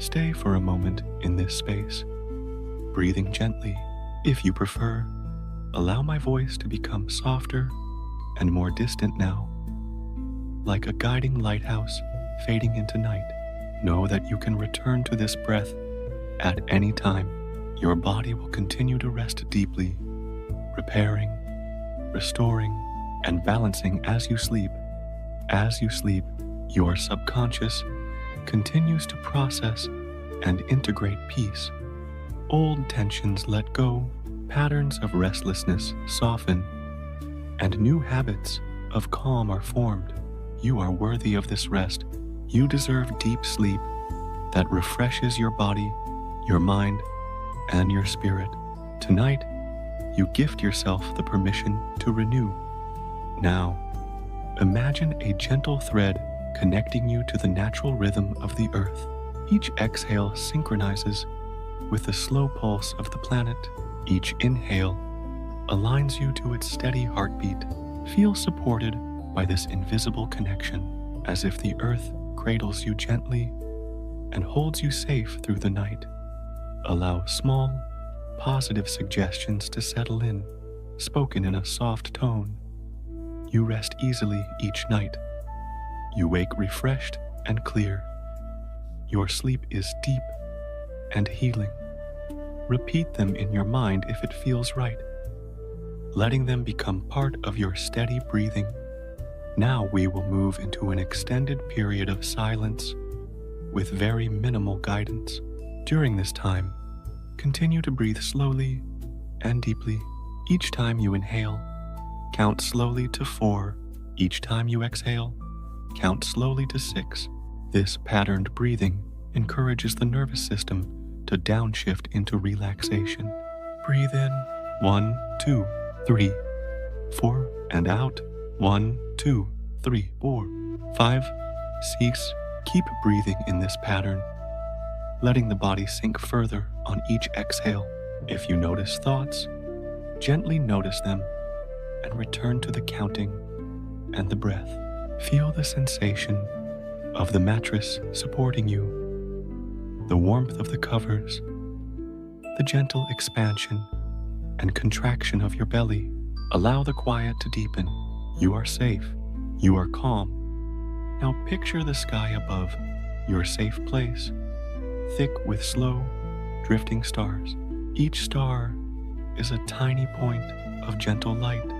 Stay for a moment in this space, breathing gently. If you prefer, allow my voice to become softer and more distant now, like a guiding lighthouse fading into night. Know that you can return to this breath at any time. Your body will continue to rest deeply, repairing, restoring, and balancing as you sleep. As you sleep, your subconscious continues to process and integrate peace. Old tensions let go, patterns of restlessness soften, and new habits of calm are formed. You are worthy of this rest. You deserve deep sleep that refreshes your body, your mind, and your spirit. Tonight, you gift yourself the permission to renew. Now, imagine a gentle thread connecting you to the natural rhythm of the earth. Each exhale synchronizes with the slow pulse of the planet. Each inhale aligns you to its steady heartbeat. Feel supported by this invisible connection, as if the earth cradles you gently and holds you safe through the night. Allow small, positive suggestions to settle in, spoken in a soft tone. You rest easily each night. You wake refreshed and clear. Your sleep is deep and healing. Repeat them in your mind if it feels right, letting them become part of your steady breathing. Now we will move into an extended period of silence with very minimal guidance. During this time, continue to breathe slowly and deeply. Each time you inhale, count slowly to 4. Each time you exhale, count slowly to 6. This patterned breathing encourages the nervous system to downshift into relaxation. Breathe in 1, 2, 3, 4, and out 1, 2, 3, 4, 5, 6. Keep breathing in this pattern, letting the body sink further on each exhale. If you notice thoughts, gently notice them and return to the counting and the breath. Feel the sensation of the mattress supporting you, the warmth of the covers, the gentle expansion and contraction of your belly. Allow the quiet to deepen. You are safe. You are calm. Now picture the sky above, your safe place, thick with slow, drifting stars. Each star is a tiny point of gentle light,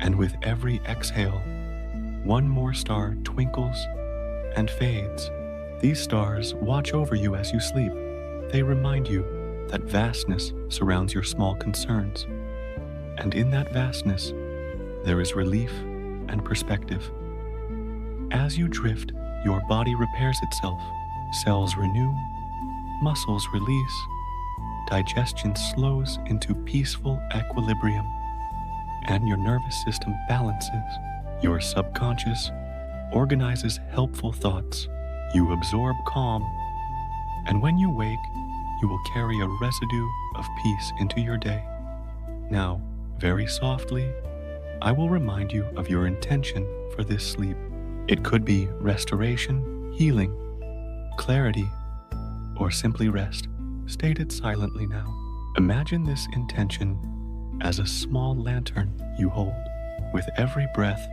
and with every exhale, one more star twinkles and fades. These stars watch over you as you sleep. They remind you that vastness surrounds your small concerns, and in that vastness, there is relief and perspective. As you drift, your body repairs itself. Cells renew, muscles release, digestion slows into peaceful equilibrium, and your nervous system balances. Your subconscious organizes helpful thoughts. You absorb calm, and when you wake, you will carry a residue of peace into your day. Now, very softly, I will remind you of your intention for this sleep. It could be restoration, healing, clarity, or simply rest. State it silently now. Imagine this intention as a small lantern you hold. With every breath,